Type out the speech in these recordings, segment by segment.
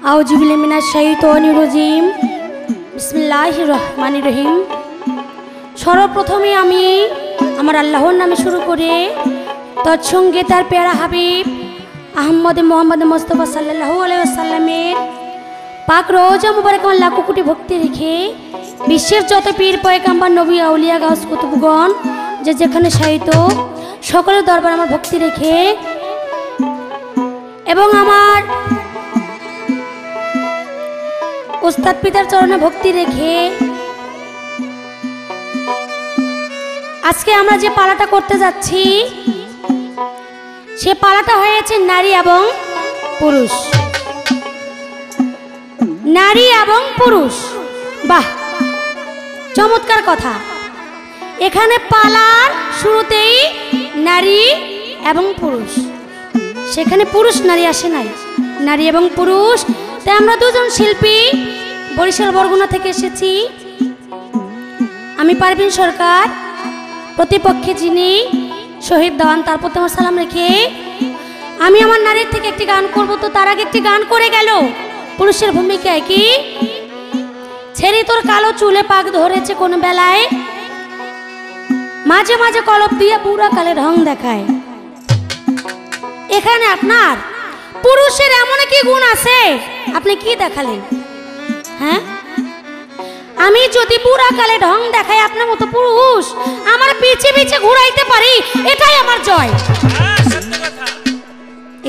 আউযুবিল্লাহি মিনাশ শাইতানির রাজিম। বিসমিল্লাহির রহমানির রহিম। সর্বপ্রথমে আমি আমার আল্লাহর নামে শুরু করে তৎসঙ্গে তার পেয়ারা হাবিব আহমদ মোহাম্মদ মুস্তাফা সাল্লাল্লাহু আলাইহি ওয়াসাল্লামের পাক রওজা মুবারক লাখো কোটি ভক্তি রেখে বিশ্বের যত পীর পয়গাম্বর নবী আউলিয়া গাউস কুতুবগণ যে যেখানে শায়িত সকলের দরবার আমার ভক্তি রেখে এবং আমার উস্তাদ পিতার চরণে ভক্তি রেখে আজকে আমরা যে পালাটা করতে যাচ্ছি সে পালাটা হয়েছে নারী এবং পুরুষ। নারী এবং পুরুষ, বাহ চমৎকার কথা। এখানে পালার শুরুতেই নারী এবং পুরুষ, সেখানে পুরুষ নারী আসে নাই, নারী এবং পুরুষ। তাই আমরা দুজন শিল্পী বরিশাল বরগুনা থেকে এসেছি। আমি পারভিন সরকার, প্রতিপক্ষে যিনি শহীদ দেওয়ান, তার প্রতি আমার সালাম রেখে আমি আমার নারীর থেকে একটি গান করব। তো তার আগে একটি গান করে গেল পুরুষের ভূমিকায় কি, ছেড়ে তোর কালো চুলে পাক ধরেছে কোন বেলায়, মাঝে মাঝে কলপ দিয়ে বুড়া কালে ঢং দেখায়। এখানে আপনার পুরুষের এমন কি গুণ আছে আপনি কি দেখালেন? হ্যাঁ, আমি যদি বুড়া কালে ঢং দেখাই আপনার মতো পুরুষ আমার পিছে পিছে ঘুরাইতে পারি, এটাই আমার জয়,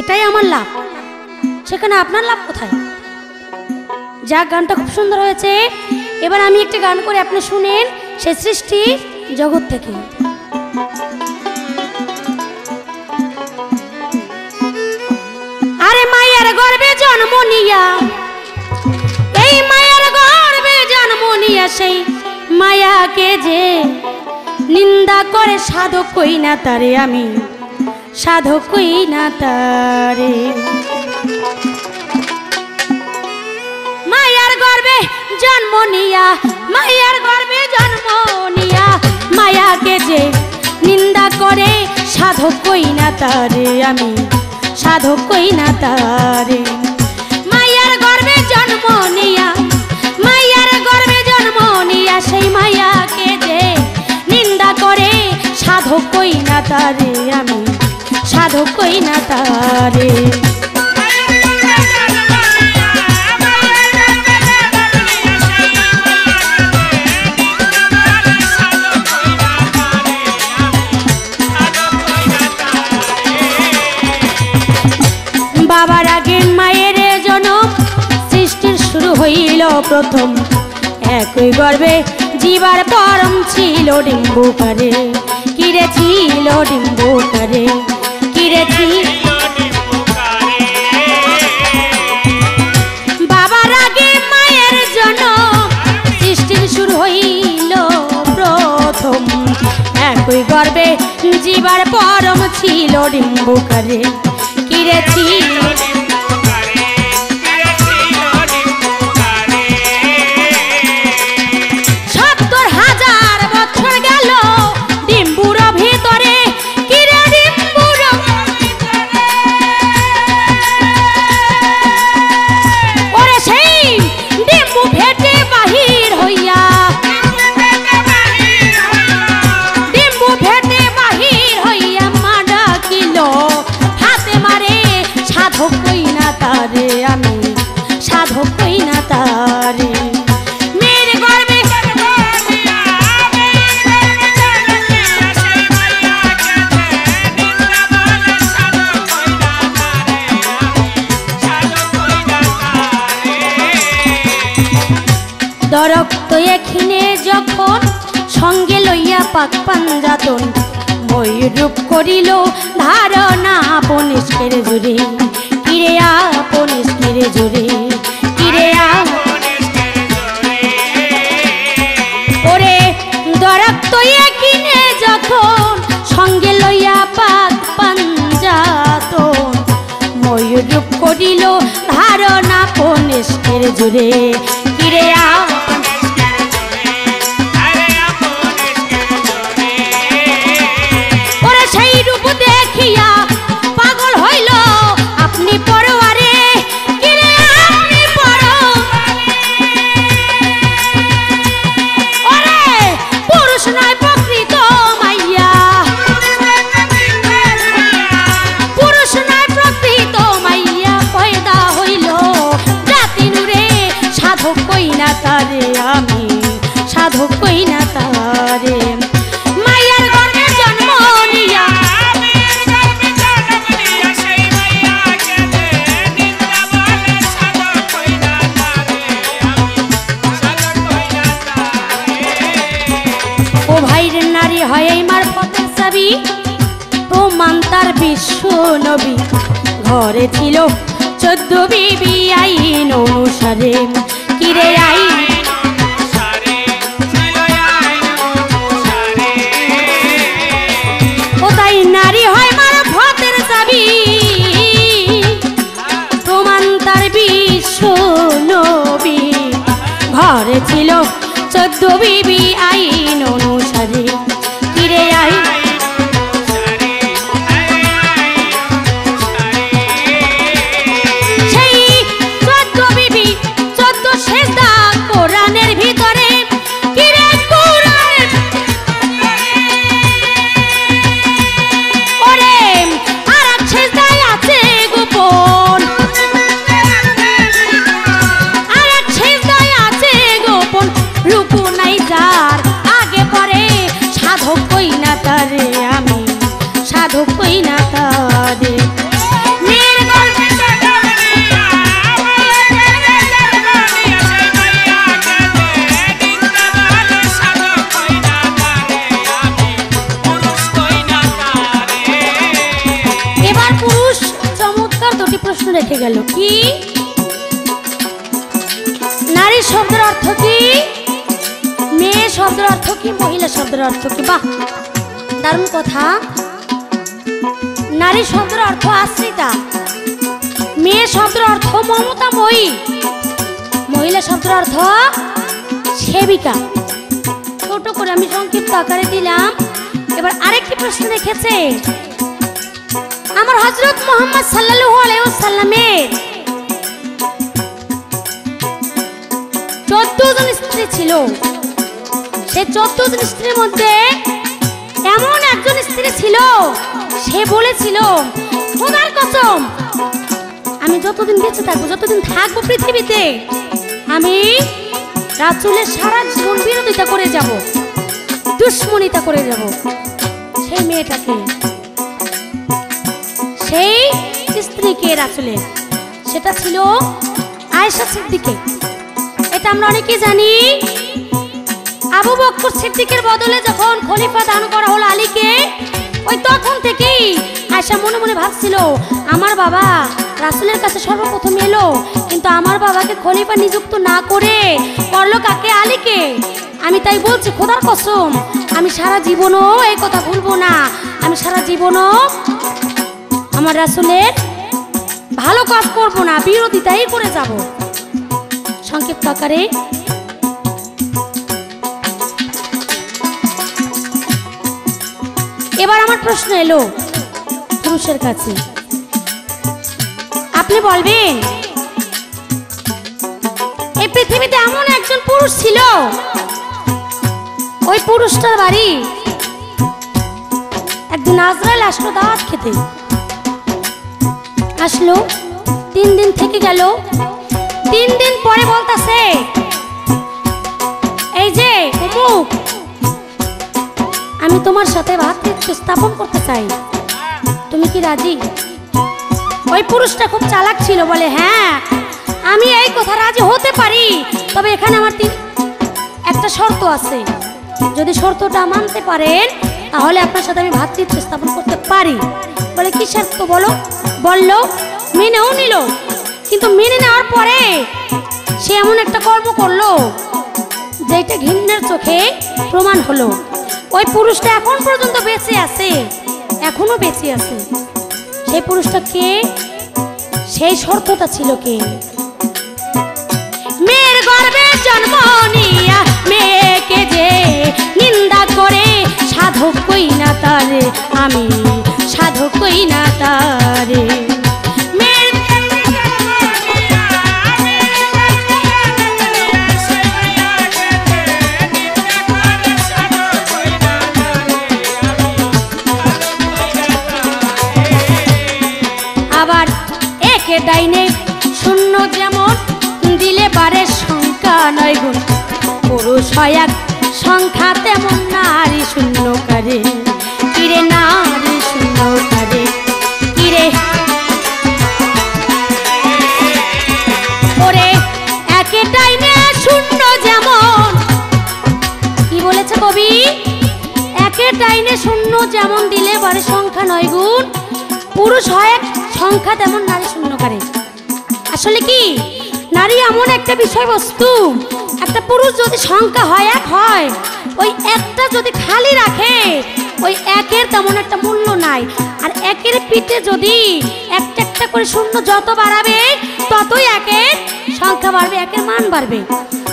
এটাই আমার লাভ। সেখানে আপনার লাভ কোথায়? যাক, গানটা খুব সুন্দর হয়েছে। এবার আমি একটা গান করে আপনি শুনেন, সে সৃষ্টি জগৎ থেকে। আরে মায়ের গর্ভে জন্ম নিয়া, এই মায়ের গর্ভে জন্ম নিয়া সেই মায়াকে যে নিন্দা করে সাধক কই না তারে, আমি সাধক কই না তারে। মায়ার গর্ভে জন্ম নিয়া, মায়ার গর্ভে জন্ম নিয়া মায়াকে যে নিন্দা করে সাধক কই না তারে, আমি সাধক কই না তারে। মায়ার গর্ভে জন্ম নিয়া, মায়ার গর্ভে জন্ম নিয়া সেই মায়াকে যে নিন্দা করে সাধক কই না তারে, আমি সাধক কই না তারে। বাবার আগে মায়ের জনম, সৃষ্টির শুরু হইল প্রথম, একই গর্ভে জীবার পরম ছিল ডিম্বুকারে, কিরে ছিল ডিম্বুকারে, কিরে ছিল। বাবার আগে মায়ের জনম, সৃষ্টির শুরু হইল প্রথম, একই গর্ভে জীবার পরম ছিল ডিম্বুকারে, কিরে ছিল। 70,000 বছর গেল ডিম্বুর ভিতরে, কিরে ডিম্বুর ওরে সেই ডিম্বু ফেটে বাহির হইয়া, ডিম্বু ফেটে বাহির হইয়া মা ডাকিল হাতে মারে সাধক কই না তারে, আমি সাধক কই না তারে। মেয়ের গর্ভে দরক্ত এখিনে যখন সঙ্গে লইয়া পাক পাঞ্জাতন, ময়ূর রূপ করিল ধারণা আপন ইস্কের জুড়ে, কিরে আপন ইস্কের জুড়ে, কিরে ওরে দরক্ত এখিনে যখন সঙ্গে লইয়া পাক পাঞ্জাতন, ময়ূর রূপ করিল ধারণা আপন ইস্কের জুড়ে, কিরে ওরে সেই রূপ দেখিয়া পাগল হইল আপনি পরোয়ারে, কিরে আপনি না তারে আমি সাধক কই না তারে মায়ের গর্ভে জন্ম নিয়া ও ভাইয়ের নারী হয় এই মারফতের চাবি প্রমাণ তার বিশ্ব নবী ঘরে ছিল 14 বিবি আইন অনুসারে কিরে আইন ও তাই নারী হয় মারফতের চাবি প্রমাণ তার বিশ্ব নবী ঘরে ছিল 14 বিবি আইন অনুসারে কিরে আইন রেখে গেল কি নারী শব্দের অর্থ কি মেয়ে শব্দের অর্থ কি মহিলা শব্দের অর্থ কি বাহ দারুণ কথা নারী শব্দের অর্থ আশ্রিতা মেয়ে শব্দের অর্থ মমতাময়ী মহিলা শব্দের অর্থ সেবিকা ছোট করে আমি সংক্ষিপ্ত আকারে দিলাম এবার আরেকটি প্রশ্ন রেখেছে আমার হযরত মুহাম্মদ সাল্লাল্লাহু আলাইহি ওয়াসাল্লামের 14 জন স্ত্রী ছিল সেই 14 জন স্ত্রীর মধ্যে এমন একজন স্ত্রী ছিল সে বলেছিল খোদার কসম আমি যতদিন বেঁচে থাকবো যতদিন থাকবো পৃথিবীতে আমি রাসূলের সারা জীবন বিরোধিতা করে যাব দুশমনিতা করে যাব সেই মেয়েটাকে সেই স্ত্রীকে রাসূলের সেটা ছিল আয়েশা সিদ্দিকা এটা আমরা অনেকেই জানি আবু বকর সিদ্দিকের বদলে যখন খলিফা দান করা হলো আলীকে ওই তখন থেকেই আয়েশা মনে মনে ভাবছিল আমার বাবা রাসূলের কাছে সর্বপ্রথম এলো কিন্তু আমার বাবাকে খলিফা নিযুক্ত না করে করলো কাকে আলীকে আমি তাই বলছি খোদার কসম আমি সারা জীবনও এই কথা ভুলবো না আমি সারা জীবনও আমার রাসূলের ভালো কাজ করব না বিরোধিতাই করে যাব সংক্ষিপ্ত আকারে এবার আমার প্রশ্ন এলো পুরুষের কাছে আপনি বলবেন এই পৃথিবীতে এমন একজন পুরুষ ছিল ওই পুরুষটার বাড়ি একদিন আজরাইল আসলো দাওয়াত খেতে আসলো 3 দিন থেকে গেল 3 দিন পরে বলতাছে এই যে অমুক আমি তোমার সাথে ভাতৃত্ব স্থাপন করতে চাই তুমি কি রাজি ওই পুরুষটা খুব চালাক ছিল বলে হ্যাঁ আমি এই কথা রাজি হতে পারি তবে এখানে আমার একটা শর্ত আছে যদি শর্তটা মানতে পারেন তাহলে আপনার সাথে আমি ভাতৃত্ব স্থাপন করতে পারি বলে কি শর্ত বলো বললো মেনেও নিল কিন্তু মেনে নেওয়ার পরে সে এমন একটা কর্ম করলো যেটা ঘৃণার চোখে প্রমাণ হলো ওই পুরুষটা এখন পর্যন্ত বেঁচে আছে এখনো বেঁচে আছে সেই পুরুষটা কে সেই শর্তটা ছিল কে মেয়ের গর্ভে জন্ম নিয়া মেয়েকে যে নিন্দা করে সাধক কই না তারে আমি সাধক কই না তারে আবার একে ডাইনে শূন্য যেমন দিলে বারে শঙ্কা নয় হয় এক সংখ্যা তেমন নারী শূন্য করে কিরে নারী শূন্য করে কিরে ওরে একে টাইমে শূন্য যেমন কি বলেছে কবি একে টাইমে শূন্য যেমন দিলে বারে সংখ্যা 9 গুণ পুরুষ হয় এক সংখ্যা তেমন নারী শূন্য করে আসলে কি নারী এমন একটা বিষয়বস্তু একটা পুরুষ যদি সংখ্যা হয় এক হয় ওই একটা যদি খালি রাখে ওই একের তেমন একটা মূল্য নাই আর একের পিঠে যদি একটা একটা করে শূন্য যত বাড়াবে ততই একের সংখ্যা বাড়বে একের মান বাড়বে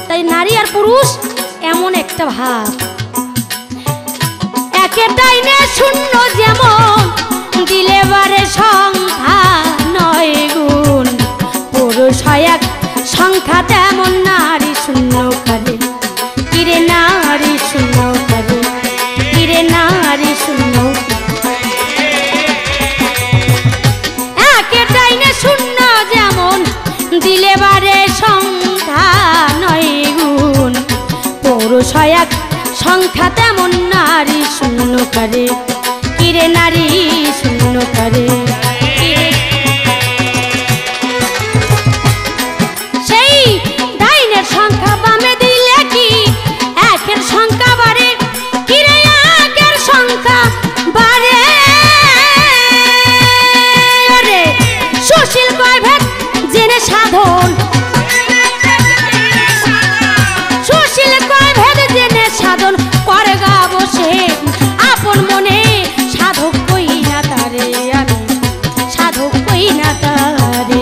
তাই নারী আর পুরুষ এমন একটা ভাব একের টাইমে শূন্য যেমন দিলে বারে সংখ্যা 9 গুণ পুরুষ হয় এক সংখ্যা তেমন নারী শূন্য করে কিরে নারী শূন্য করে কিরে নারী শূন্য একে টাইমে শূন্য যেমন দিলে বারে সংখ্যা 9 গুণ পুরুষ হয় এক সংখ্যা তেমন নারী শূন্য করে কিরে নারী শূন্য করে সংখ্যা বামে দিলে কি একের সংখ্যা বাড়ে কিরে একের সংখ্যা বাড়ে রে সুশীল কয়ভেদ জেনে সাধন সুশীল কয়ভেদ জেনে সাধন করে গা বসে আপন মনে সাধক কই না তারে আমি সাধক কই না তারে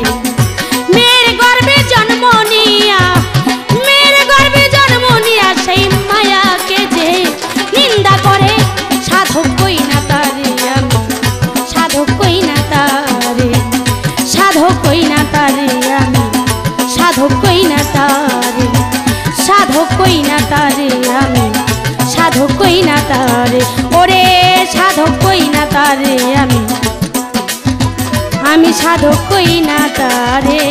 মেয়ের গর্ভে জন্ম নিয়া সেই মায়াকে যে নিন্দা করে সাধক কই না তারে আমি সাধক কই না তারে সাধক কই না তারে আমি সাধক কই না তারে সাধক কই না তারে আমি সাধক কই না তারে ওরে সাধক কই না তারে আমি সাধক কই না তারে।